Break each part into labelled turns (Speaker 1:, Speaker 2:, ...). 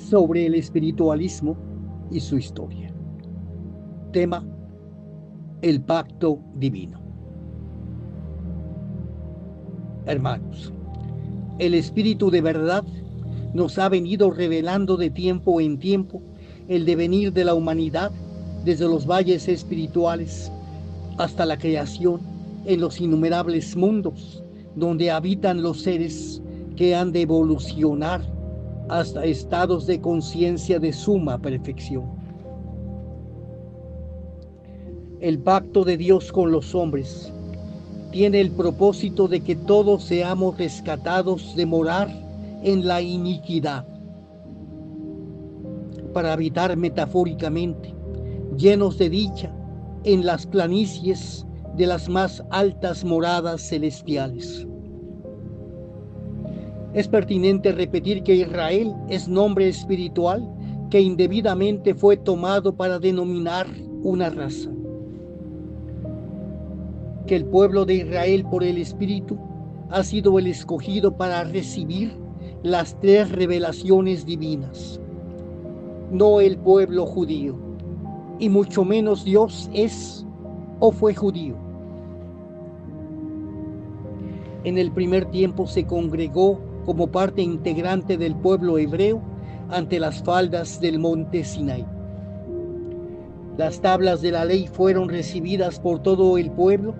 Speaker 1: sobre el espiritualismo y su historia. Tema: el pacto divino. Hermanos, el Espíritu de verdad nos ha venido revelando de tiempo en tiempo el devenir de la humanidad, desde los valles espirituales hasta la creación en los innumerables mundos donde habitan los seres que han de evolucionar hasta estados de conciencia de suma perfección. El pacto de Dios con los hombres tiene el propósito de que todos seamos rescatados de morar en la iniquidad, para habitar metafóricamente, llenos de dicha, en las planicies de las más altas moradas celestiales. Es pertinente repetir que Israel es nombre espiritual que indebidamente fue tomado para denominar una raza. Que el pueblo de Israel por el Espíritu ha sido el escogido para recibir las tres revelaciones divinas. No el pueblo judío, y mucho menos Dios es o fue judío. En el primer tiempo se congregó como parte integrante del pueblo hebreo ante las faldas del monte Sinaí. Las tablas de la ley fueron recibidas por todo el pueblo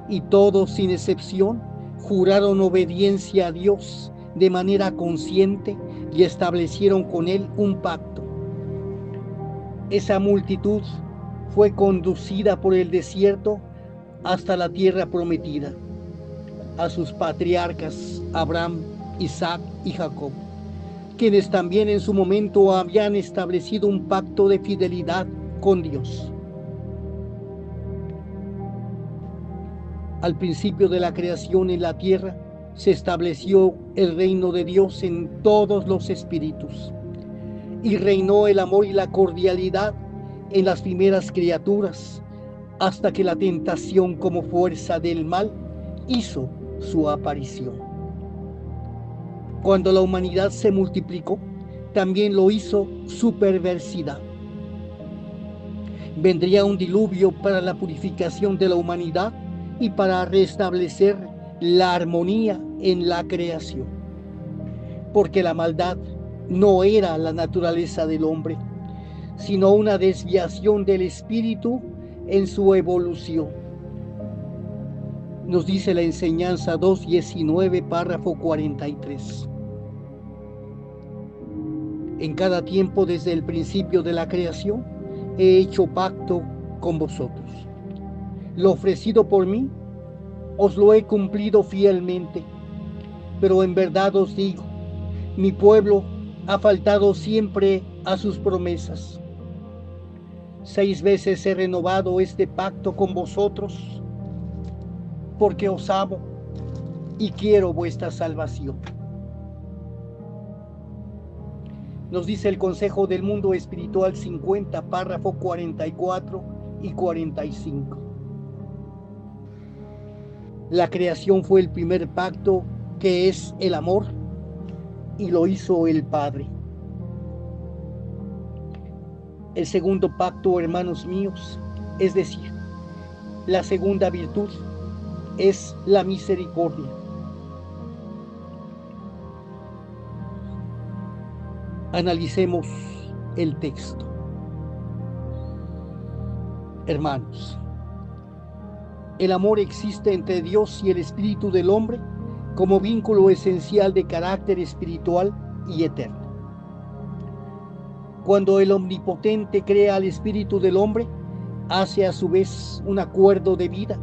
Speaker 1: y todos, sin excepción, juraron obediencia a Dios de manera consciente y establecieron con él un pacto. Esa multitud fue conducida por el desierto hasta la tierra prometida, a sus patriarcas Abraham, Isaac y Jacob, quienes también en su momento habían establecido un pacto de fidelidad con Dios. Al principio de la creación en la tierra se estableció el reino de Dios en todos los espíritus, y reinó el amor y la cordialidad en las primeras criaturas, hasta que la tentación como fuerza del mal hizo su aparición. Cuando la humanidad se multiplicó, también lo hizo su perversidad. Vendría un diluvio para la purificación de la humanidad y para restablecer la armonía en la creación, porque la maldad no era la naturaleza del hombre, sino una desviación del espíritu en su evolución. Nos dice la enseñanza 2:19, párrafo 43. En cada tiempo desde el principio de la creación he hecho pacto con vosotros. Lo ofrecido por mí os lo he cumplido fielmente, pero en verdad os digo, mi pueblo ha faltado siempre a sus promesas. 6 veces he renovado este pacto con vosotros, porque os amo y quiero vuestra salvación. Nos dice el Consejo del Mundo Espiritual 50, párrafo 44 y 45. La creación fue el primer pacto, que es el amor, y lo hizo el Padre. El segundo pacto, hermanos míos, es decir, la segunda virtud, es la misericordia. Analicemos el texto. Hermanos, el amor existe entre Dios y el espíritu del hombre como vínculo esencial de carácter espiritual y eterno. Cuando el Omnipotente crea al espíritu del hombre, hace a su vez un acuerdo de vida.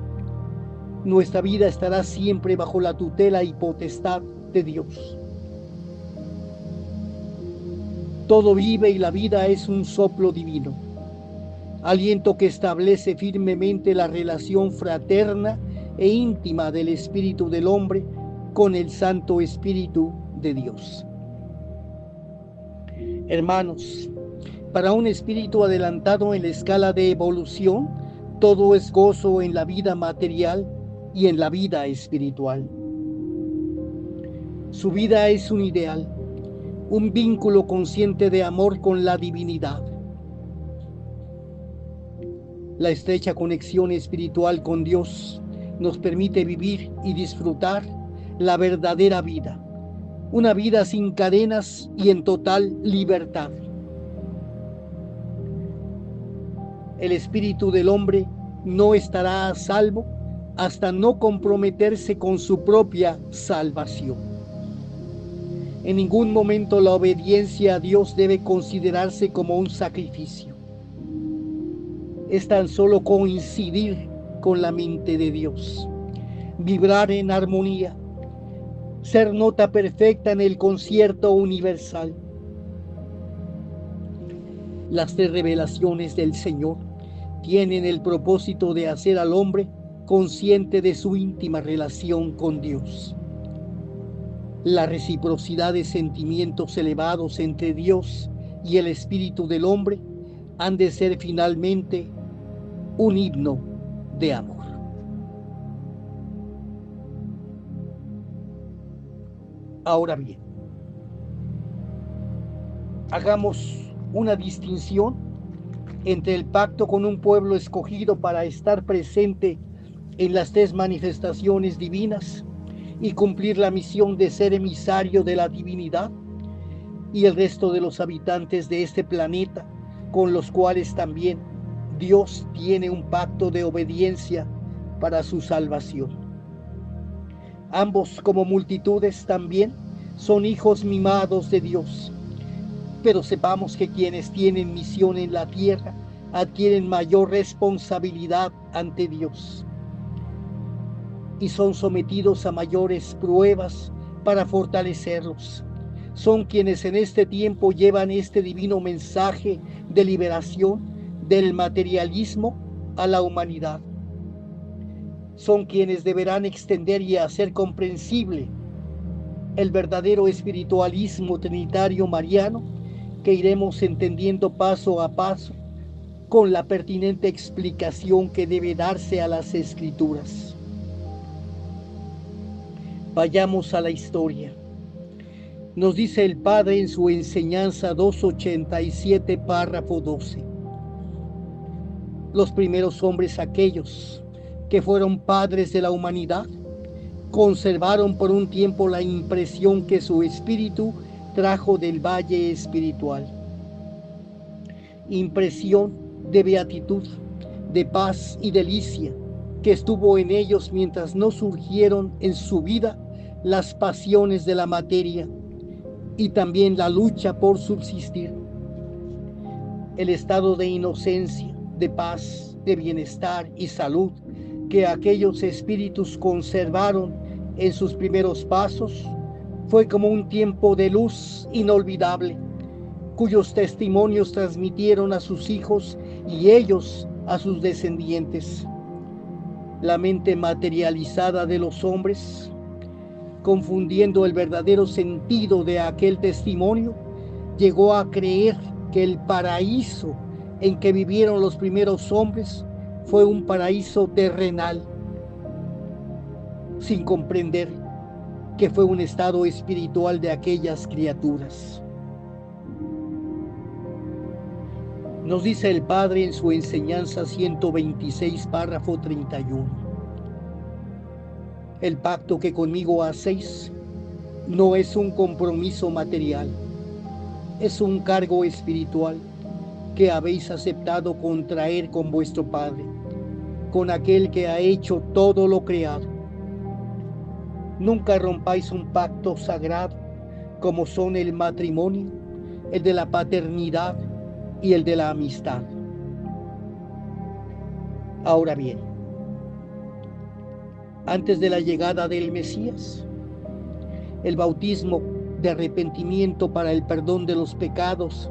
Speaker 1: Nuestra vida estará siempre bajo la tutela y potestad de Dios. Todo vive y la vida es un soplo divino, aliento que establece firmemente la relación fraterna e íntima del espíritu del hombre con el Santo Espíritu de Dios. Hermanos, para un espíritu adelantado en la escala de evolución, todo es gozo en la vida material y en la vida espiritual. Su vida es un ideal, un vínculo consciente de amor con la divinidad. La estrecha conexión espiritual con Dios nos permite vivir y disfrutar la verdadera vida, una vida sin cadenas y en total libertad. El espíritu del hombre no estará a salvo hasta no comprometerse con su propia salvación. En ningún momento la obediencia a Dios debe considerarse como un sacrificio. Es tan solo coincidir con la mente de Dios, vibrar en armonía, ser nota perfecta en el concierto universal. Las 3 revelaciones del Señor tienen el propósito de hacer al hombre consciente de su íntima relación con Dios. La reciprocidad de sentimientos elevados entre Dios y el espíritu del hombre han de ser finalmente un himno de amor. Ahora bien, hagamos una distinción entre el pacto con un pueblo escogido para estar presente en las 3 manifestaciones divinas y cumplir la misión de ser emisario de la divinidad, y el resto de los habitantes de este planeta, con los cuales también Dios tiene un pacto de obediencia para su salvación. Ambos, como multitudes también, son hijos mimados de Dios, pero sepamos que quienes tienen misión en la tierra adquieren mayor responsabilidad ante Dios y son sometidos a mayores pruebas para fortalecerlos. Son quienes en este tiempo llevan este divino mensaje de liberación del materialismo a la humanidad. Son quienes deberán extender y hacer comprensible el verdadero espiritualismo trinitario mariano, que iremos entendiendo paso a paso con la pertinente explicación que debe darse a las Escrituras. Vayamos a la historia. Nos dice el Padre en su enseñanza 287, párrafo 12. Los primeros hombres, aquellos que fueron padres de la humanidad, conservaron por un tiempo la impresión que su espíritu trajo del valle espiritual. Impresión de beatitud, de paz y delicia que estuvo en ellos mientras no surgieron en su vida las pasiones de la materia y también la lucha por subsistir. El estado de inocencia, de paz, de bienestar y salud que aquellos espíritus conservaron en sus primeros pasos fue como un tiempo de luz inolvidable, cuyos testimonios transmitieron a sus hijos y ellos a sus descendientes. La mente materializada de los hombres, confundiendo el verdadero sentido de aquel testimonio, llegó a creer que el paraíso en que vivieron los primeros hombres fue un paraíso terrenal, sin comprender que fue un estado espiritual de aquellas criaturas. Nos dice el Padre en su enseñanza 126, párrafo 31. El pacto que conmigo hacéis no es un compromiso material, es un cargo espiritual que habéis aceptado contraer con vuestro Padre, con aquel que ha hecho todo lo creado. Nunca rompáis un pacto sagrado como son el matrimonio, el de la paternidad y el de la amistad. Ahora bien, antes de la llegada del Mesías, el bautismo de arrepentimiento para el perdón de los pecados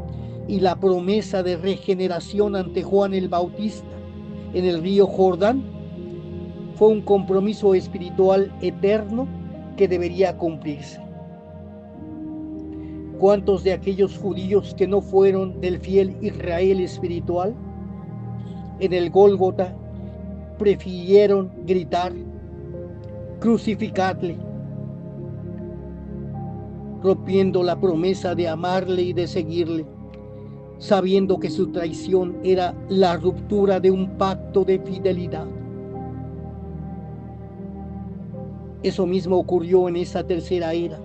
Speaker 1: y la promesa de regeneración ante Juan el Bautista en el río Jordán fue un compromiso espiritual eterno que debería cumplirse. ¿Cuántos de aquellos judíos que no fueron del fiel Israel espiritual en el Gólgota prefirieron gritar: crucificadle? rompiendo la promesa de amarle y de seguirle, sabiendo que su traición era la ruptura de un pacto de fidelidad. Eso mismo ocurrió en esa tercera era,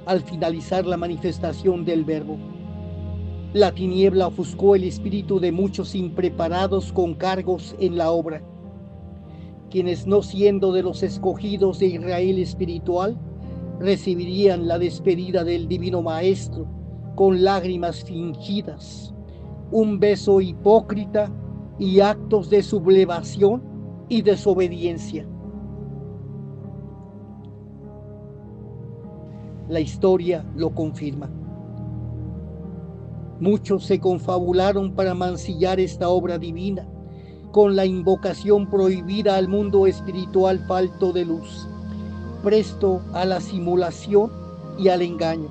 Speaker 1: al finalizar la manifestación del Verbo. La tiniebla ofuscó el espíritu de muchos impreparados con cargos en la obra, quienes, no siendo de los escogidos de Israel espiritual, recibirían la despedida del Divino Maestro con lágrimas fingidas, un beso hipócrita y actos de sublevación y desobediencia. La historia lo confirma. Muchos se confabularon para mancillar esta obra divina con la invocación prohibida al mundo espiritual falto de luz, presto a la simulación y al engaño.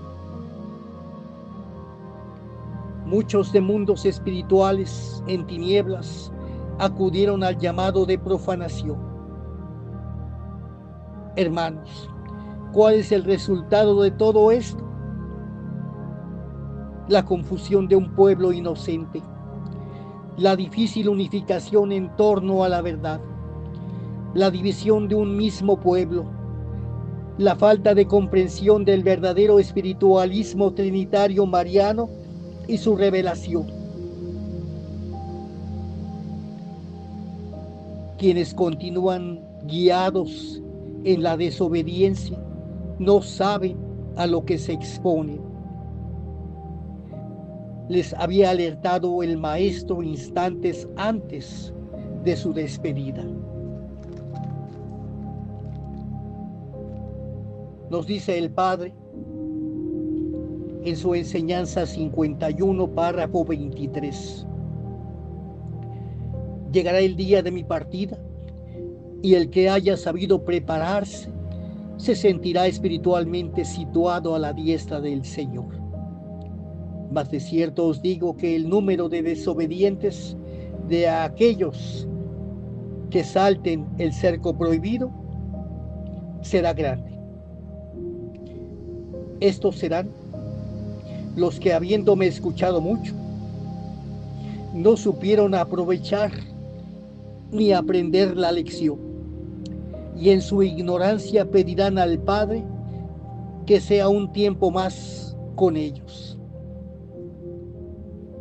Speaker 1: Muchos de mundos espirituales en tinieblas acudieron al llamado de profanación. Hermanos, ¿cuál es el resultado de todo esto? La confusión de un pueblo inocente, la difícil unificación en torno a la verdad, la división de un mismo pueblo, la falta de comprensión del verdadero espiritualismo trinitario mariano y su revelación. Quienes continúan guiados en la desobediencia no saben a lo que se exponen. Les había alertado el Maestro instantes antes de su despedida. Nos dice el Padre en su enseñanza 51, párrafo 23. Llegará el día de mi partida, y el que haya sabido prepararse se sentirá espiritualmente situado a la diestra del Señor. Mas de cierto os digo que el número de desobedientes, de aquellos que salten el cerco prohibido, será grande. Estos serán los que, habiéndome escuchado mucho, no supieron aprovechar ni aprender la lección, y en su ignorancia pedirán al Padre que sea un tiempo más con ellos,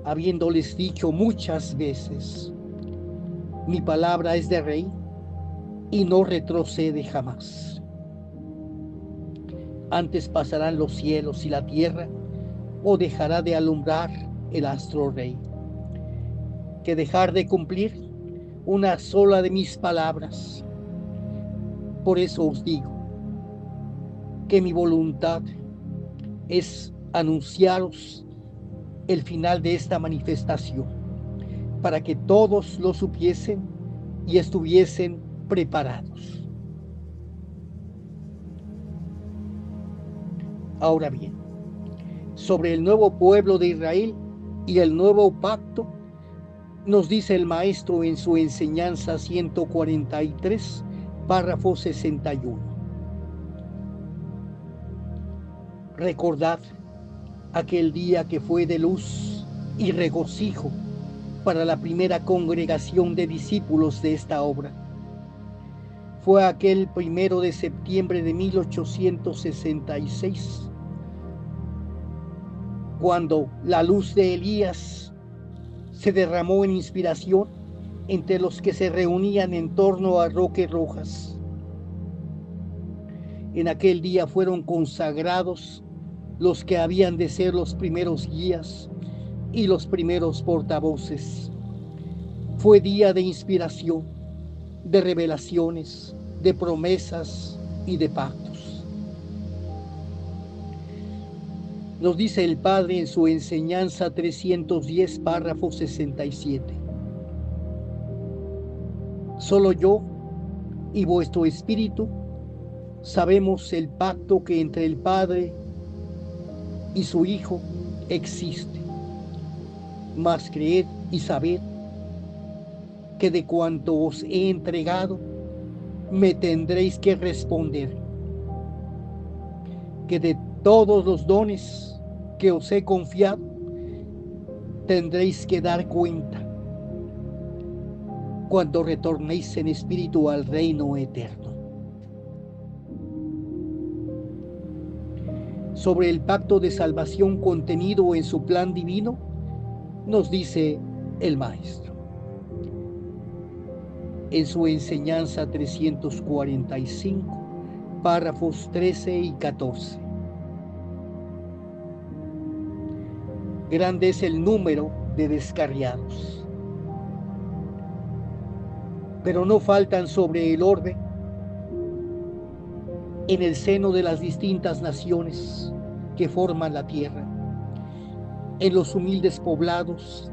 Speaker 1: habiéndoles dicho muchas veces: mi palabra es de rey y no retrocede jamás. Antes pasarán los cielos y la tierra, o dejará de alumbrar el astro rey, que dejar de cumplir una sola de mis palabras. Por eso os digo que mi voluntad es anunciaros el final de esta manifestación, para que todos lo supiesen y estuviesen preparados. Ahora bien, sobre el nuevo pueblo de Israel y el nuevo pacto, nos dice el Maestro en su enseñanza 143, párrafo 61. Recordad aquel día que fue de luz y regocijo para la primera congregación de discípulos de esta obra. Fue aquel 1 de septiembre de 1866, cuando la luz de Elías se derramó en inspiración entre los que se reunían en torno a Roque Rojas. En aquel día fueron consagrados los que habían de ser los primeros guías y los primeros portavoces. Fue día de inspiración, de revelaciones, de promesas y de pactos. Nos dice el Padre en su enseñanza 310, párrafo 67. Solo yo y vuestro espíritu sabemos el pacto que entre el Padre y su Hijo existe. Mas creed y sabed que de cuanto os he entregado, me tendréis que responder, que de Todos los dones que os he confiado tendréis que dar cuenta cuando retornéis en espíritu al reino eterno. Sobre el pacto de salvación contenido en su plan divino, nos dice el Maestro en su enseñanza 345, párrafos 13 y 14. Grande es el número de descarriados, pero no faltan sobre el orbe en el seno de las distintas naciones que forman la tierra, en los humildes poblados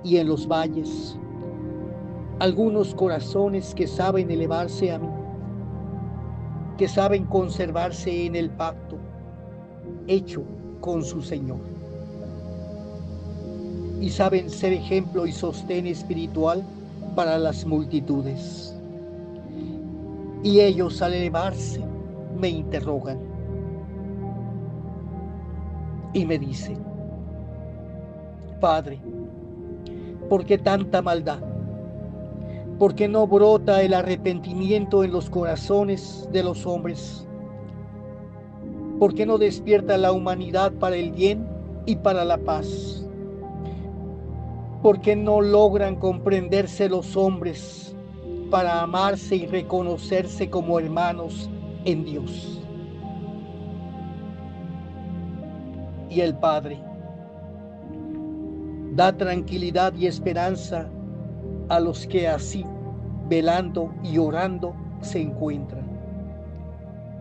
Speaker 1: y en los valles, algunos corazones que saben elevarse a mí, que saben conservarse en el pacto hecho con su Señor, y saben ser ejemplo y sostén espiritual para las multitudes. Y ellos, al elevarse, me interrogan y me dicen: Padre, ¿por qué tanta maldad? ¿Por qué no brota el arrepentimiento en los corazones de los hombres? ¿Por qué no despierta la humanidad para el bien y para la paz? ¿Por qué no logran comprenderse los hombres para amarse y reconocerse como hermanos en Dios? Y el Padre da tranquilidad y esperanza a los que así, velando y orando, se encuentran,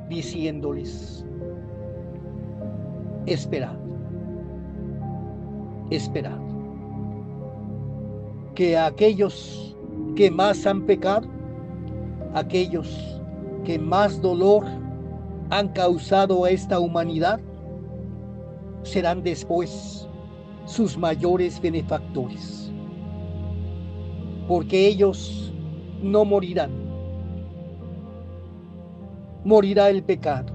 Speaker 1: diciéndoles: esperad, esperad, que aquellos que más han pecado, aquellos que más dolor han causado a esta humanidad, serán después sus mayores benefactores, porque ellos no morirán. Morirá el pecado,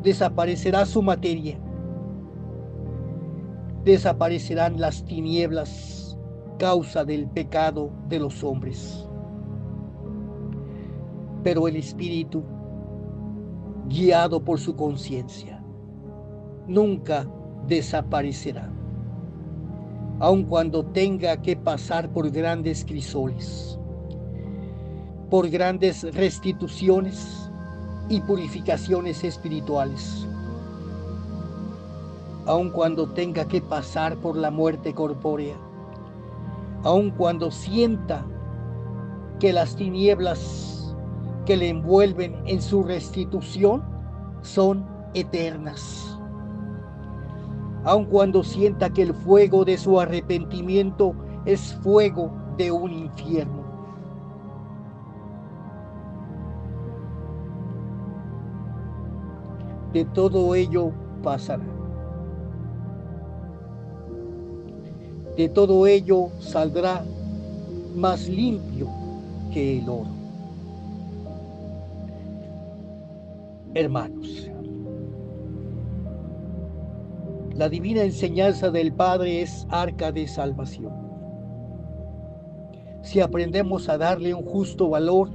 Speaker 1: desaparecerá su materia, desaparecerán las tinieblas, causa del pecado de los hombres. Pero el espíritu, guiado por su conciencia, nunca desaparecerá, aun cuando tenga que pasar por grandes crisoles, por grandes restituciones y purificaciones espirituales, aun cuando tenga que pasar por la muerte corpórea, aun cuando sienta que las tinieblas que le envuelven en su restitución son eternas, aun cuando sienta que el fuego de su arrepentimiento es fuego de un infierno. De todo ello pasará. De todo ello saldrá más limpio que el oro. Hermanos, la divina enseñanza del Padre es arca de salvación. Si aprendemos a darle un justo valor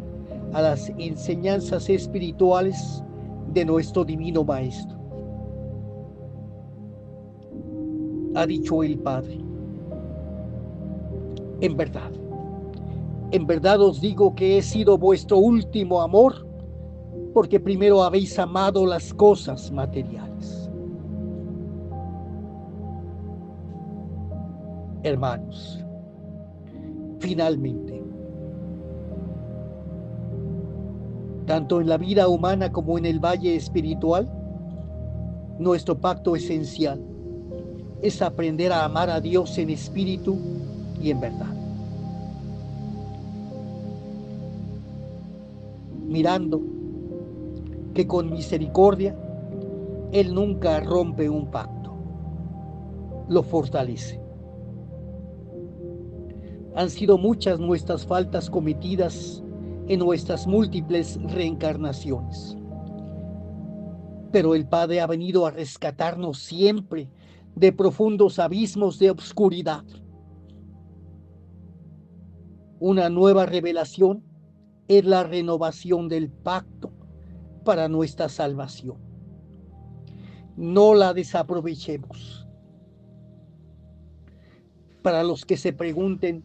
Speaker 1: a las enseñanzas espirituales de nuestro divino Maestro. Ha dicho el Padre: en verdad os digo que he sido vuestro último amor, porque primero habéis amado las cosas materiales. Hermanos, finalmente, tanto en la vida humana como en el valle espiritual, nuestro pacto esencial es aprender a amar a Dios en espíritu y en verdad, mirando que con misericordia Él nunca rompe un pacto, lo fortalece. Han sido muchas nuestras faltas cometidas en nuestras múltiples reencarnaciones. pero el Padre ha venido a rescatarnos siempre de profundos abismos de obscuridad. Una nueva revelación es la renovación del pacto para nuestra salvación. No la desaprovechemos. Para los que se pregunten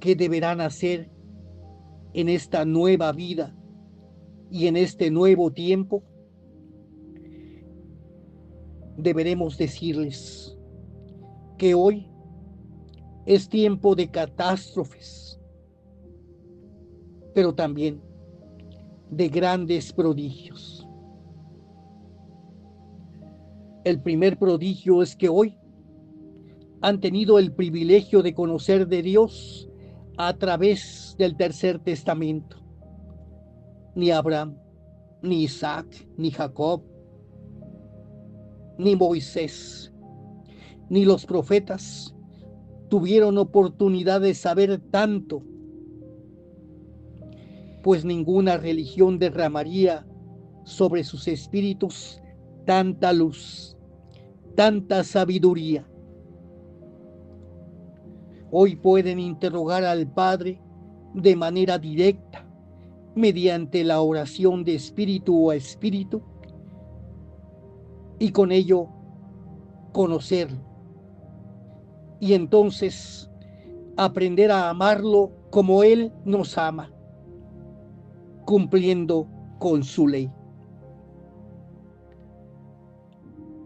Speaker 1: qué deberán hacer en esta nueva vida y en este nuevo tiempo, deberemos decirles que hoy es tiempo de catástrofes, pero también de grandes prodigios. El primer prodigio es que hoy han tenido el privilegio de conocer de Dios a través del tercer testamento. Ni Abraham, ni Isaac, ni Jacob, ni Moisés, ni los profetas tuvieron oportunidad de saber tanto, pues ninguna religión derramaría sobre sus espíritus tanta luz, tanta sabiduría. Hoy pueden interrogar al Padre de manera directa, mediante la oración de espíritu a espíritu, y con ello conocerlo. Y entonces aprender a amarlo como Él nos ama, cumpliendo con su ley.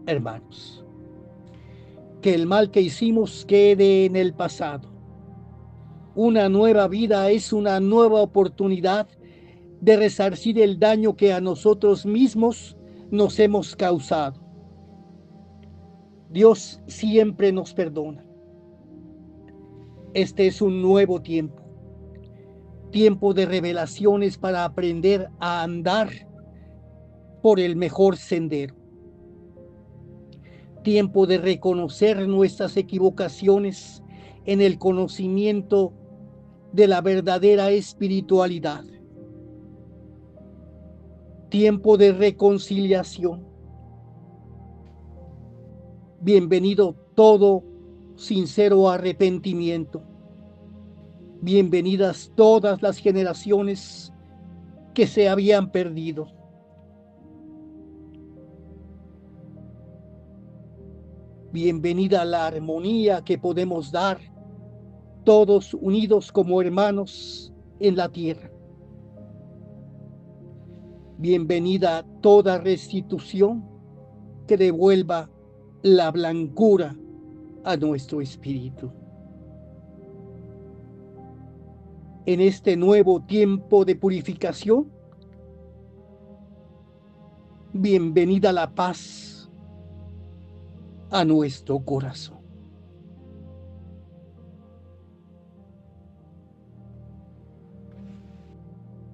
Speaker 1: Hermanos, que el mal que hicimos quede en el pasado. Una nueva vida es una nueva oportunidad de resarcir el daño que a nosotros mismos nos hemos causado. Dios siempre nos perdona. Este es un nuevo tiempo, tiempo de revelaciones para aprender a andar por el mejor sendero. Tiempo de reconocer nuestras equivocaciones en el conocimiento de la verdadera espiritualidad. Tiempo de reconciliación. Bienvenido todo sincero arrepentimiento. Bienvenidas todas las generaciones que se habían perdido. Bienvenida la armonía que podemos dar todos unidos como hermanos en la tierra. Bienvenida toda restitución que devuelva la blancura a nuestro espíritu. En este nuevo tiempo de purificación, bienvenida la paz a nuestro corazón.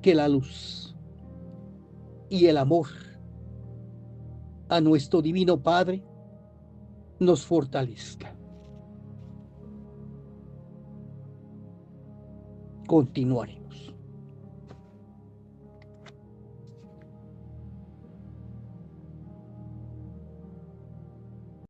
Speaker 1: Que la luz y el amor a nuestro Divino Padre nos fortalezca. Continuaremos.